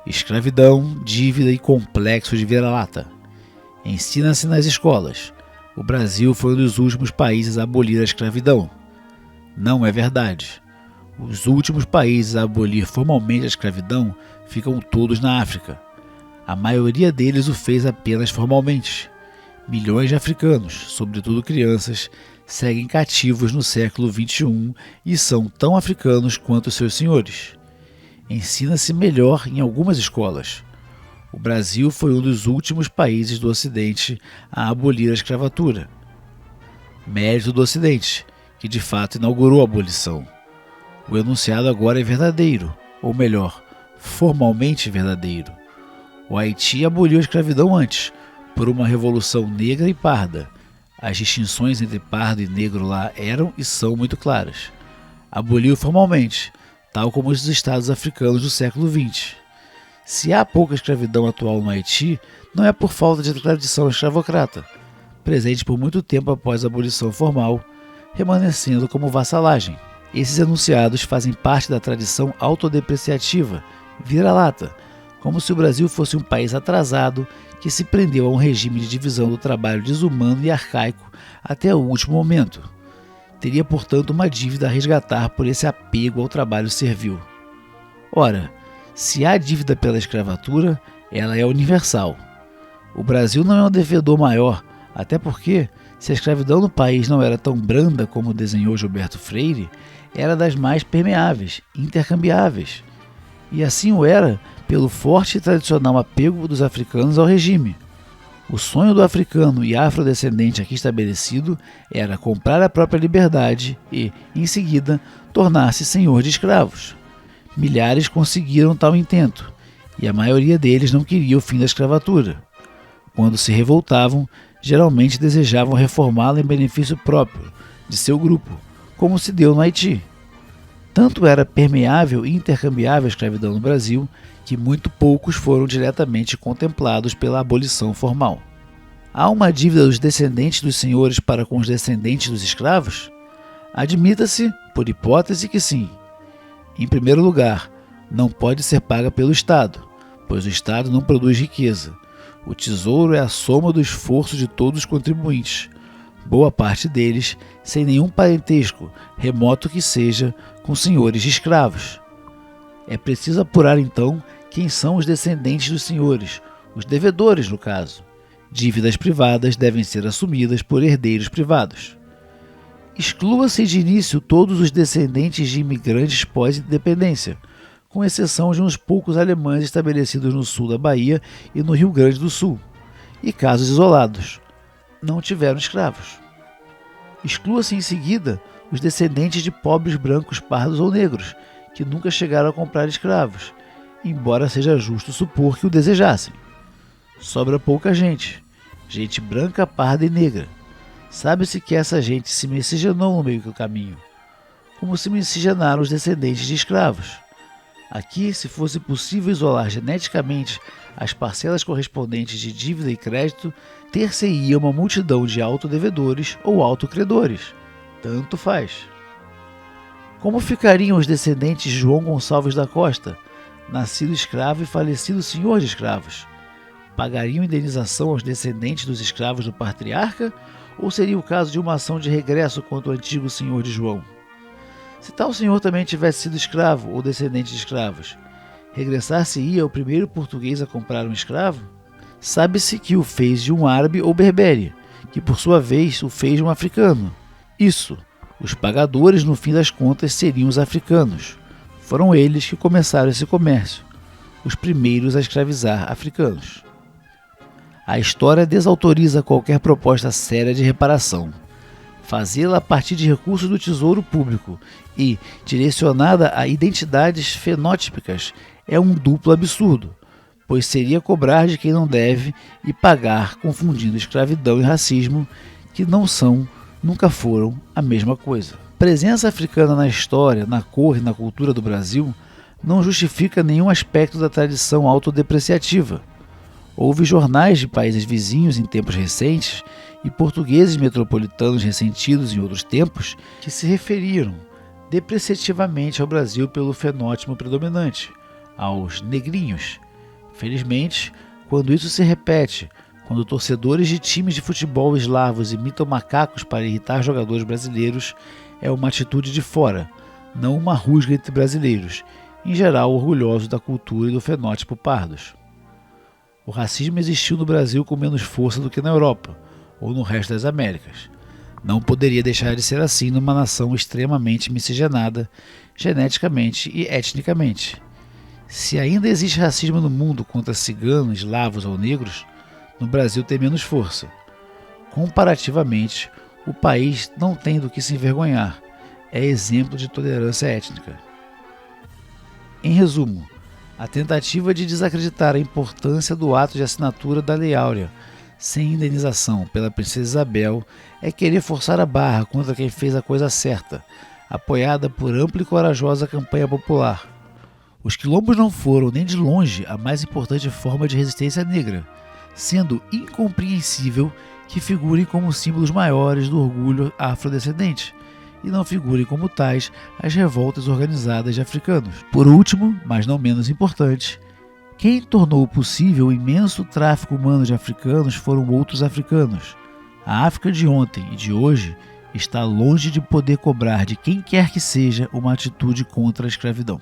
Escravidão, dívida e complexo de vira-lata. Ensina-se nas escolas. O Brasil foi um dos últimos países a abolir a escravidão. Não é verdade. Os últimos países a abolir formalmente a escravidão ficam todos na África. A maioria deles o fez apenas formalmente. Milhões de africanos, sobretudo crianças, seguem cativos no século XXI e são tão africanos quanto seus senhores. Ensina-se melhor em algumas escolas. O Brasil foi um dos últimos países do Ocidente a abolir a escravatura. Mérito do Ocidente, que de fato inaugurou a abolição. O enunciado agora é verdadeiro, ou melhor, formalmente verdadeiro. O Haiti aboliu a escravidão antes, por uma revolução negra e parda. As distinções entre pardo e negro lá eram e são muito claras. Aboliu formalmente, tal como os estados africanos do século XX. Se há pouca escravidão atual no Haiti, não é por falta de tradição escravocrata, presente por muito tempo após a abolição formal, remanescendo como vassalagem. Esses enunciados fazem parte da tradição autodepreciativa, vira-lata, como se o Brasil fosse um país atrasado que se prendeu a um regime de divisão do trabalho desumano e arcaico até o último momento. Teria, portanto, uma dívida a resgatar por esse apego ao trabalho servil. Ora, se há dívida pela escravatura, ela é universal. O Brasil não é um devedor maior, até porque, se a escravidão no país não era tão branda como desenhou Gilberto Freire, era das mais permeáveis, intercambiáveis. E assim o era pelo forte e tradicional apego dos africanos ao regime. O sonho do africano e afrodescendente aqui estabelecido era comprar a própria liberdade e, em seguida, tornar-se senhor de escravos. Milhares conseguiram tal intento, e a maioria deles não queria o fim da escravatura. Quando se revoltavam, geralmente desejavam reformá-la em benefício próprio, de seu grupo, como se deu no Haiti. Tanto era permeável e intercambiável a escravidão no Brasil, que muito poucos foram diretamente contemplados pela abolição formal. Há uma dívida dos descendentes dos senhores para com os descendentes dos escravos? Admita-se, por hipótese, que sim. Em primeiro lugar, não pode ser paga pelo Estado, pois o Estado não produz riqueza. O tesouro é a soma do esforço de todos os contribuintes, boa parte deles sem nenhum parentesco, remoto que seja, com senhores de escravos. É preciso apurar então quem são os descendentes dos senhores, os devedores no caso. Dívidas privadas devem ser assumidas por herdeiros privados. Exclua-se de início todos os descendentes de imigrantes pós-independência, com exceção de uns poucos alemães estabelecidos no sul da Bahia e no Rio Grande do Sul, e casos isolados. Não tiveram escravos. Exclua-se em seguida os descendentes de pobres brancos, pardos ou negros, que nunca chegaram a comprar escravos, embora seja justo supor que o desejassem. Sobra pouca gente branca, parda e negra. Sabe-se que essa gente se miscigenou no meio do caminho, como se miscigenaram os descendentes de escravos. Aqui, se fosse possível isolar geneticamente as parcelas correspondentes de dívida e crédito, ter-se-ia uma multidão de autodevedores ou autocredores. Tanto faz. Como ficariam os descendentes de João Gonçalves da Costa, nascido escravo e falecido senhor de escravos? Pagariam indenização aos descendentes dos escravos do patriarca, ou seria o caso de uma ação de regresso contra o antigo senhor de João? Se tal senhor também tivesse sido escravo ou descendente de escravos, regressar-se-ia o primeiro português a comprar um escravo? Sabe-se que o fez de um árabe ou berbere, que por sua vez o fez de um africano. Isso, os pagadores no fim das contas seriam os africanos. Foram eles que começaram esse comércio, os primeiros a escravizar africanos. A história desautoriza qualquer proposta séria de reparação. Fazê-la a partir de recursos do tesouro público e direcionada a identidades fenótipicas é um duplo absurdo, pois seria cobrar de quem não deve e pagar confundindo escravidão e racismo, que não são, nunca foram, a mesma coisa. A presença africana na história, na cor e na cultura do Brasil não justifica nenhum aspecto da tradição autodepreciativa. Houve jornais de países vizinhos em tempos recentes e portugueses metropolitanos ressentidos em outros tempos que se referiram depreciativamente ao Brasil pelo fenótipo predominante, aos negrinhos, Felizmente, quando isso se repete, quando torcedores de times de futebol eslavos imitam macacos para irritar jogadores brasileiros, é uma atitude de fora, não uma rusga entre brasileiros, em geral orgulhosos da cultura e do fenótipo pardos. O racismo existiu no Brasil com menos força do que na Europa, ou no resto das Américas. Não poderia deixar de ser assim numa nação extremamente miscigenada, geneticamente e etnicamente. Se ainda existe racismo no mundo contra ciganos, eslavos ou negros, no Brasil tem menos força. Comparativamente, o país não tem do que se envergonhar. É exemplo de tolerância étnica. Em resumo, a tentativa de desacreditar a importância do ato de assinatura da Lei Áurea, sem indenização pela Princesa Isabel, é querer forçar a barra contra quem fez a coisa certa, apoiada por ampla e corajosa campanha popular. Os quilombos não foram, nem de longe, a mais importante forma de resistência negra, sendo incompreensível que figurem como símbolos maiores do orgulho afrodescendente, e não figurem como tais as revoltas organizadas de africanos. Por último, mas não menos importante, quem tornou possível o imenso tráfico humano de africanos foram outros africanos. A África de ontem e de hoje está longe de poder cobrar de quem quer que seja uma atitude contra a escravidão.